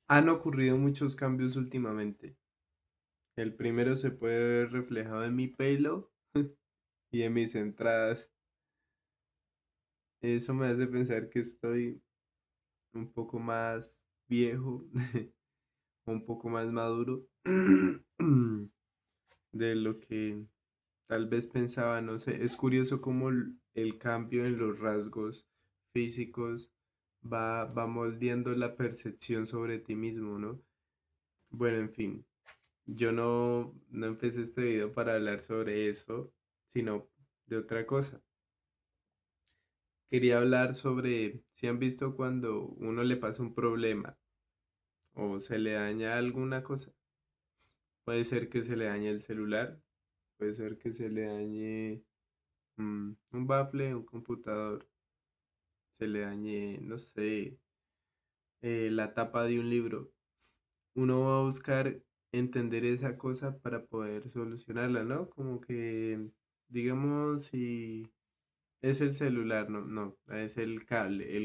Han ocurrido muchos cambios últimamente. El primero se puede ver reflejado en mi pelo y en mis entradas. Eso me hace pensar que estoy un poco más viejo, un poco más maduro de lo que tal vez pensaba. No sé, es curioso cómo el cambio en los rasgos físicos va moldeando la percepción sobre ti mismo, ¿no? Bueno, en fin. Yo no empecé este video para hablar sobre eso, sino de otra cosa. Quería hablar sobre si han visto cuando uno le pasa un problema o se le daña alguna cosa. Puede ser que se le dañe el celular, puede ser que se le dañe un bafle, un computador, se le dañe, no sé, la tapa de un libro. Uno va a buscar entender esa cosa para poder solucionarla, ¿no? Como que, digamos, si es el celular, no, es el cable.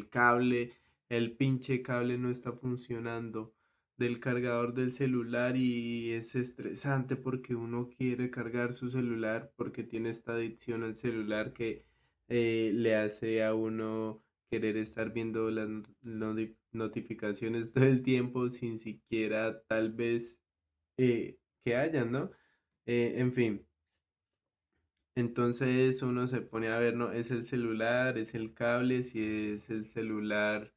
El pinche cable no está funcionando del cargador del celular y es estresante porque uno quiere cargar su celular porque tiene esta adicción al celular que le hace a uno querer estar viendo las notificaciones todo el tiempo sin siquiera tal vez que hayan, ¿no? En fin. Entonces uno se pone a ver, no, es el celular, es el cable, si es el celular,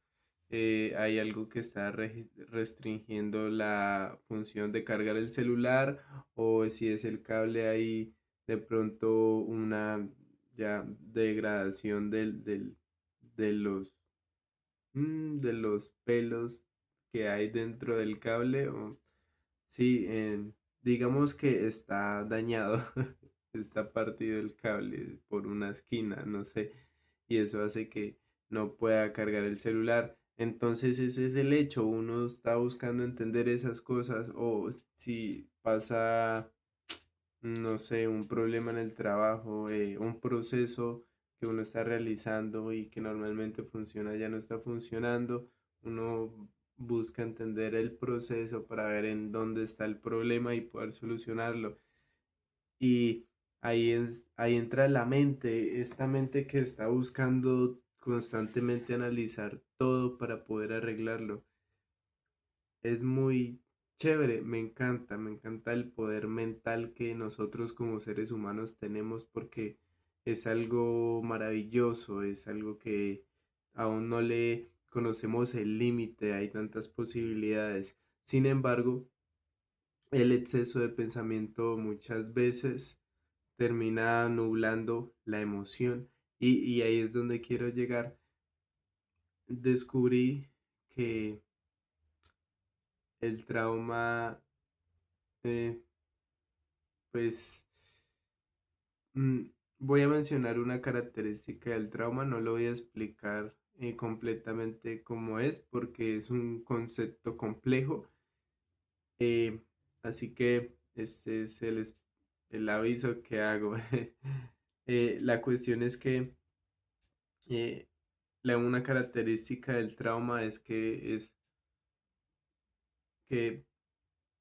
hay algo que está restringiendo la función de cargar el celular, o si es el cable, hay de pronto una ya degradación de los pelos que hay dentro del cable, o sí, digamos que está dañado, está partido el cable por una esquina, no sé, y eso hace que no pueda cargar el celular. Entonces ese es el hecho, uno está buscando entender esas cosas o si pasa, no sé, un problema en el trabajo, un proceso que uno está realizando y que normalmente funciona ya no está funcionando, uno busca entender el proceso para ver en dónde está el problema y poder solucionarlo. Y ahí entra la mente, esta mente que está buscando constantemente analizar todo para poder arreglarlo. Es muy chévere, me encanta el poder mental que nosotros como seres humanos tenemos porque es algo maravilloso, es algo que aún no le conocemos el límite, hay tantas posibilidades. Sin embargo, el exceso de pensamiento muchas veces termina nublando la emoción y ahí es donde quiero llegar. Descubrí que el trauma, eh, pues Mm, voy a mencionar una característica del trauma, no lo voy a explicar completamente cómo es porque es un concepto complejo, eh, así que este es el aviso que hago. La cuestión es que eh, una característica del trauma es que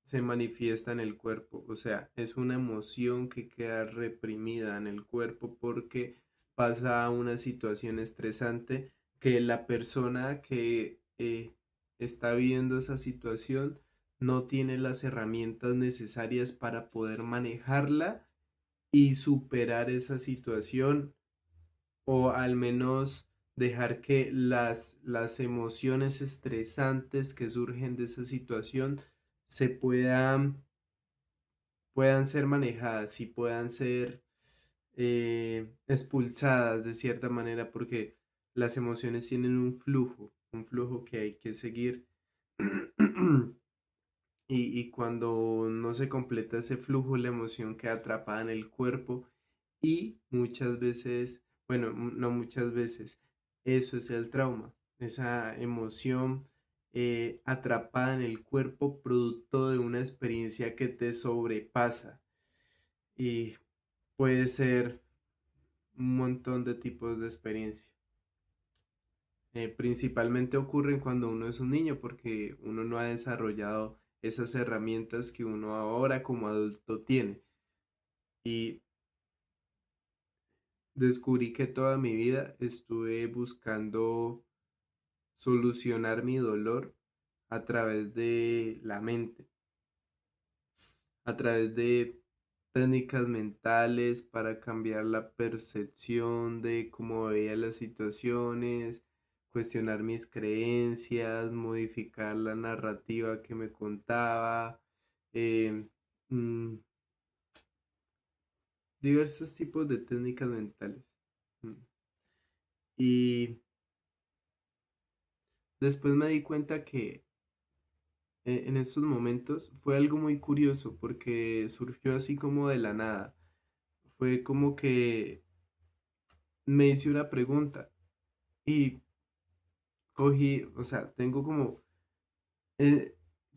se manifiesta en el cuerpo, o sea, es una emoción que queda reprimida en el cuerpo porque pasa a una situación estresante que la persona que está viviendo esa situación no tiene las herramientas necesarias para poder manejarla y superar esa situación o al menos dejar que las emociones estresantes que surgen de esa situación se puedan ser manejadas y puedan ser expulsadas de cierta manera porque las emociones tienen un flujo que hay que seguir. Y cuando no se completa ese flujo, la emoción queda atrapada en el cuerpo y muchas veces, bueno, no muchas veces, eso es el trauma, esa emoción atrapada en el cuerpo producto de una experiencia que te sobrepasa y puede ser un montón de tipos de experiencia. principalmente ocurren cuando uno es un niño porque uno no ha desarrollado esas herramientas que uno ahora como adulto tiene. Y descubrí que toda mi vida estuve buscando solucionar mi dolor a través de la mente, a través de técnicas mentales para cambiar la percepción de cómo veía las situaciones, cuestionar mis creencias, modificar la narrativa que me contaba, eh, mm, diversos tipos de técnicas mentales. Mm. Y después me di cuenta que en estos momentos fue algo muy curioso porque surgió así como de la nada. Fue como que me hice una pregunta y cogí, o sea, tengo como, eh,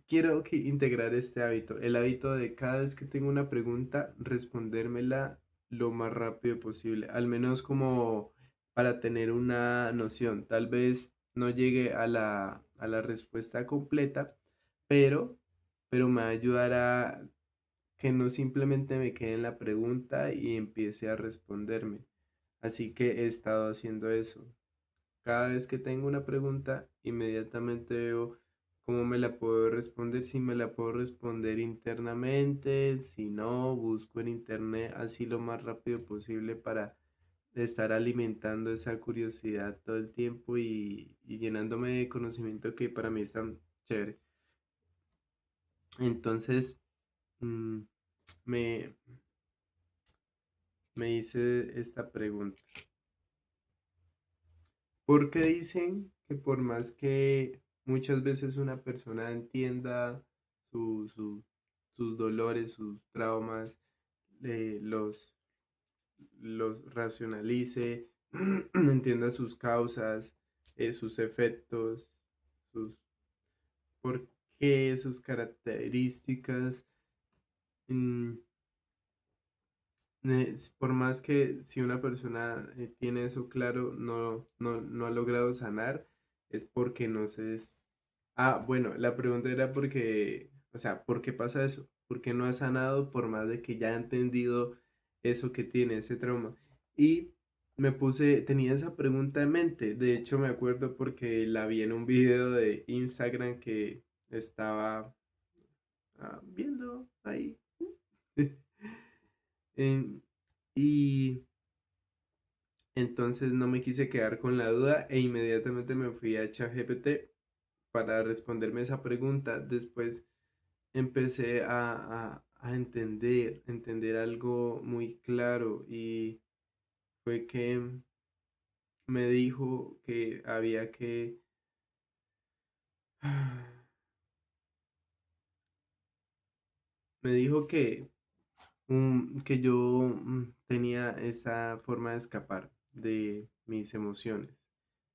quiero que integrar este hábito, el hábito de cada vez que tengo una pregunta, respondérmela lo más rápido posible, al menos como para tener una noción. Tal vez no llegue a la respuesta completa, pero, pero me va a ayudar a que no simplemente me quede en la pregunta y empiece a responderme. Así que he estado haciendo eso. Cada vez que tengo una pregunta, inmediatamente veo cómo me la puedo responder, si me la puedo responder internamente, si no, busco en internet así lo más rápido posible para estar alimentando esa curiosidad todo el tiempo y llenándome de conocimiento que para mí es tan chévere. Entonces, mm, me, me hice esta pregunta. Porque dicen que por más que muchas veces una persona entienda su- su- sus dolores, sus traumas, eh, los, los racionalice, entienda sus causas, sus efectos, sus por qué, sus características, mm, por más que si una persona tiene eso claro, no ha logrado sanar, es porque no se... Ah, bueno, la pregunta era porque, o sea, ¿por qué pasa eso? ¿Por qué no ha sanado por más de que ya ha entendido eso que tiene, ese trauma? Y tenía esa pregunta en mente. De hecho, me acuerdo porque la vi en un video de Instagram que estaba viendo ahí. En- y entonces no me quise quedar con la duda e inmediatamente me fui a ChatGPT para responderme esa pregunta. Después empecé a entender algo muy claro y fue que me dijo que había que, me dijo que yo tenía esa forma de escapar de mis emociones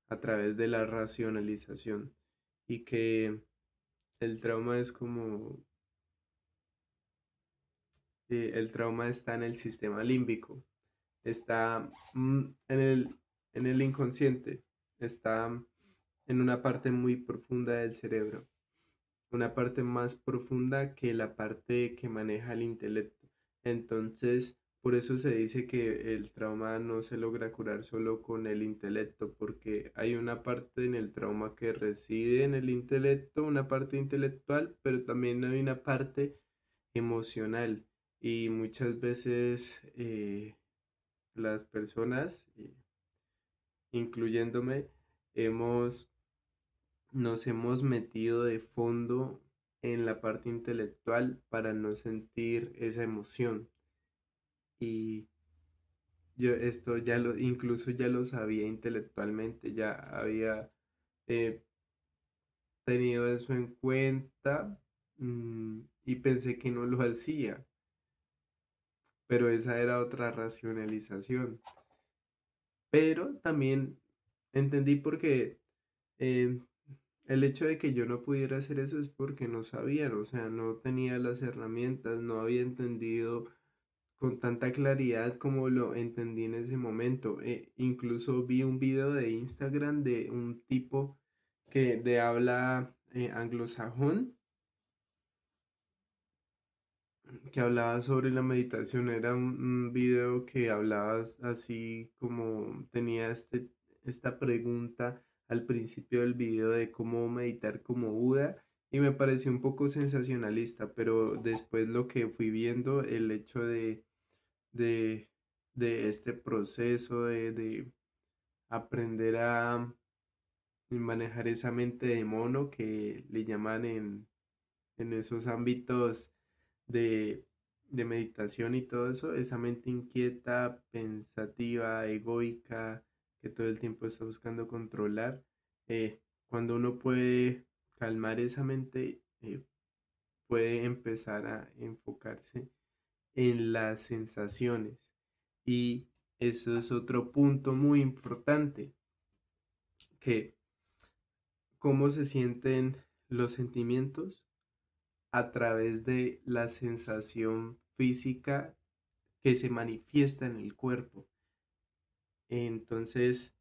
a través de la racionalización y que el trauma es como, el trauma está en el sistema límbico, está en el inconsciente, está en una parte muy profunda del cerebro, una parte más profunda que la parte que maneja el intelecto. Entonces, por eso se dice que el trauma no se logra curar solo con el intelecto, porque hay una parte en el trauma que reside en el intelecto, una parte intelectual, pero también hay una parte emocional. Y muchas veces las personas, incluyéndome, hemos nos hemos metido de fondo en la parte intelectual para no sentir esa emoción. Y yo esto incluso ya lo sabía intelectualmente, ya había eh, tenido eso en cuenta, y pensé que no lo hacía, pero esa era otra racionalización. Pero también entendí porque eh, el hecho de que yo no pudiera hacer eso es porque no sabía, o sea, no tenía las herramientas, no había entendido con tanta claridad como lo entendí en ese momento. Incluso vi un video de Instagram de un tipo que de habla anglosajón que hablaba sobre la meditación. Era un video que hablaba así como tenía esta pregunta al principio del video de cómo meditar como Buda y me pareció un poco sensacionalista, pero después lo que fui viendo, el hecho de, de este proceso de aprender a manejar esa mente de mono que le llaman en esos ámbitos de, de meditación y todo eso, esa mente inquieta, pensativa, egoica, que todo el tiempo está buscando controlar. Cuando uno puede calmar esa mente, puede empezar a enfocarse en las sensaciones. Y eso es otro punto muy importante, que cómo se sienten los sentimientos a través de la sensación física que se manifiesta en el cuerpo. Entonces,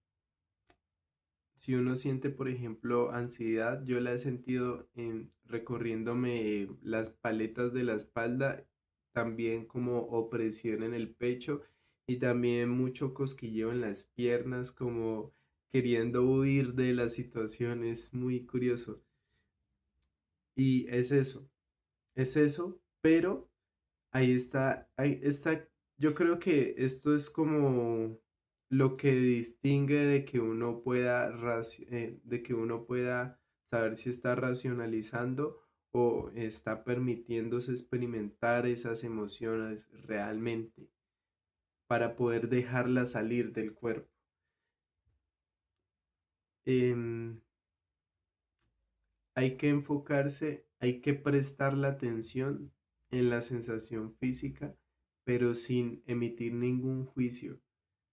si uno siente, por ejemplo, ansiedad, yo la he sentido en recorriéndome las paletas de la espalda, también como opresión en el pecho y también mucho cosquilleo en las piernas, como queriendo huir de la situación. Es muy curioso. Y es eso, pero ahí está, yo creo que esto es como lo que distingue de que uno pueda, de que uno pueda saber si está racionalizando o está permitiéndose experimentar esas emociones realmente para poder dejarlas salir del cuerpo. Em, Hay que enfocarse, hay que prestar la atención en la sensación física, pero sin emitir ningún juicio,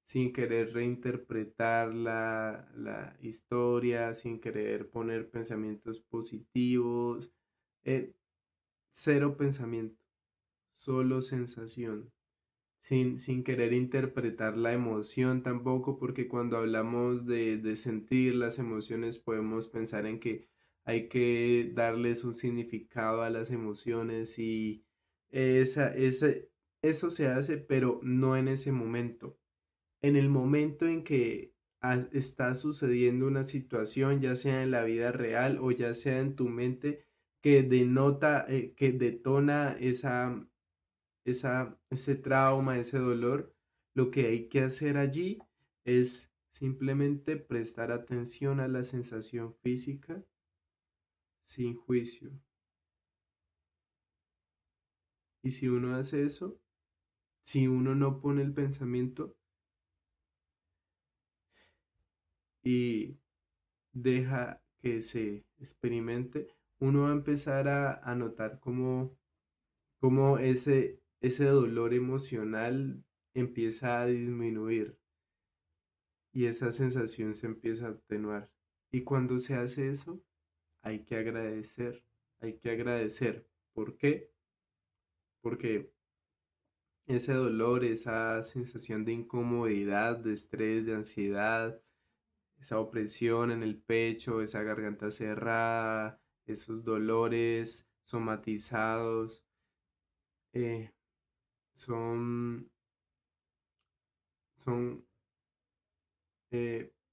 sin querer reinterpretar la historia, sin querer poner pensamientos positivos, eh, cero pensamiento, solo sensación. Sin querer interpretar la emoción tampoco, porque cuando hablamos de sentir las emociones podemos pensar en que hay que darles un significado a las emociones y esa, esa- eso se hace, pero no en ese momento. En el momento en que está sucediendo una situación, ya sea en la vida real o ya sea en tu mente, que denota, que detona ese trauma, ese dolor, lo que hay que hacer allí es simplemente prestar atención a la sensación física sin juicio. Y si uno hace eso, si uno no pone el pensamiento y deja que se experimente, uno va a empezar a notar cómo ese dolor emocional empieza a disminuir y esa sensación se empieza a atenuar. Y cuando se hace eso, hay que agradecer, hay que agradecer. ¿Por qué? Porque ese dolor, esa sensación de incomodidad, de estrés, de ansiedad, esa opresión en el pecho, esa garganta cerrada, esos dolores somatizados, eh, son, son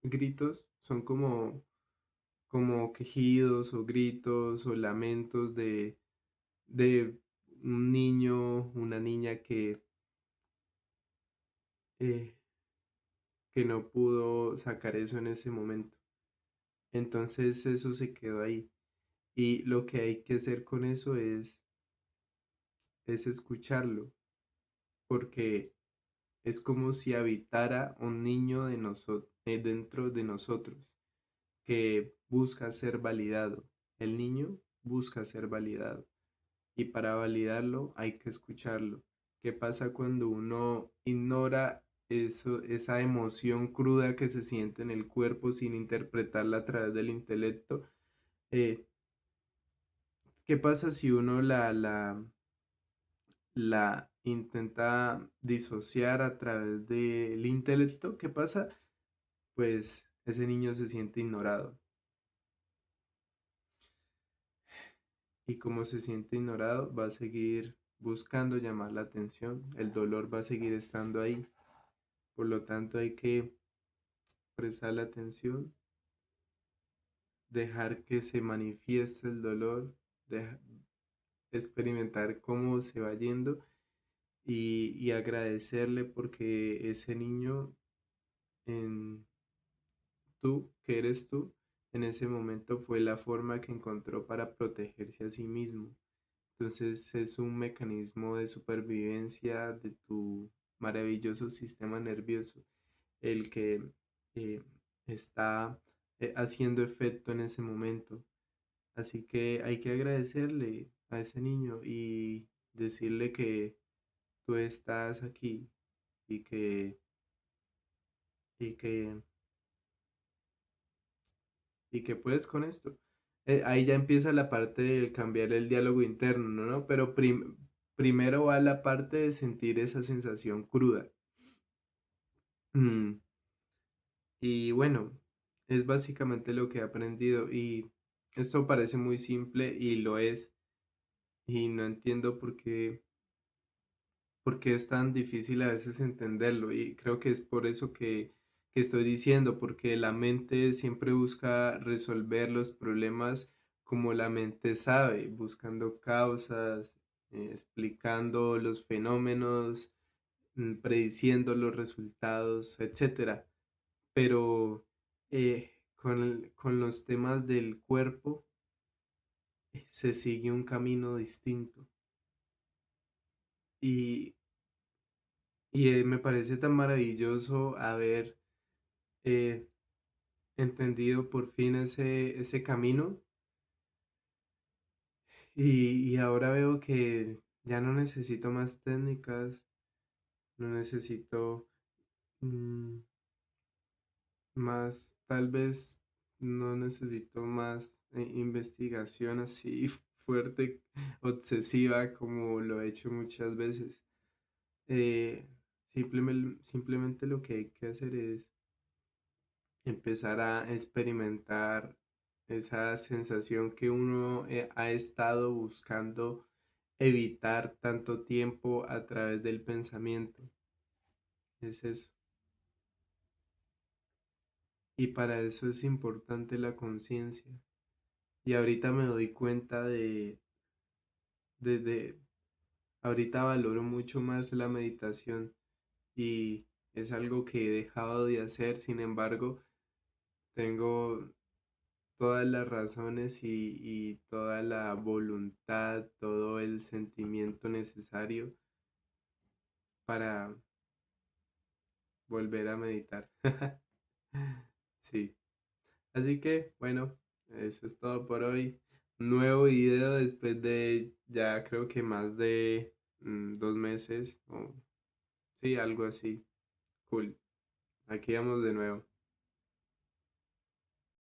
gritos, son como quejidos o gritos o lamentos de un niño, una niña eh, que no pudo sacar eso en ese momento. Entonces eso se quedó ahí. Y lo que hay que hacer con eso es escucharlo, porque es como si habitara un niño de dentro de nosotros, que busca ser validado. El niño busca ser validado. Y para validarlo hay que escucharlo. ¿Qué pasa cuando uno ignora eso, esa emoción cruda que se siente en el cuerpo sin interpretarla a través del intelecto? Eh, ¿Qué pasa si uno la intenta disociar a través del intelecto, ¿qué pasa? Pues ese niño se siente ignorado. Y como se siente ignorado, va a seguir buscando llamar la atención. El dolor va a seguir estando ahí. Por lo tanto, hay que prestarle atención, dejar que se manifieste el dolor, deja- experimentar cómo se va yendo y agradecerle porque ese niño en que eres tú, en ese momento fue la forma que encontró para protegerse a sí mismo. Entonces es un mecanismo de supervivencia de tu maravilloso sistema nervioso el que eh, está haciendo efecto en ese momento. Así que hay que agradecerle a ese niño y decirle que tú estás aquí y y que, y que puedes con esto. Ahí ya empieza la parte del cambiar el diálogo interno, ¿no? Pero primero va la parte de sentir esa sensación cruda. Mm, Y bueno, es básicamente lo que he aprendido y esto parece muy simple y lo es y no entiendo por qué es tan difícil a veces entenderlo y creo que es por eso que estoy diciendo, porque la mente siempre busca resolver los problemas como la mente sabe, buscando causas, explicando los fenómenos, prediciendo los resultados, etcétera. Pero con los temas del cuerpo se sigue un camino distinto y, me parece tan maravilloso haber eh, entendido por fin ese camino y ahora veo que ya no necesito más técnicas, no necesito mm, más, tal vez no necesito más investigación así fuerte, obsesiva como lo he hecho muchas veces. Simplemente lo que hay que hacer es empezar a experimentar esa sensación que uno ha estado buscando evitar tanto tiempo a través del pensamiento. Es eso. Y para eso es importante la conciencia. Y ahorita me doy cuenta de, ahorita valoro mucho más la meditación y es algo que he dejado de hacer, sin embargo, tengo todas las razones y toda la voluntad, todo el sentimiento necesario para volver a meditar. Sí, así que bueno, eso es todo por hoy. Nuevo video después de ya creo que más de 2 meses o sí, algo así. Cool. Aquí vamos de nuevo.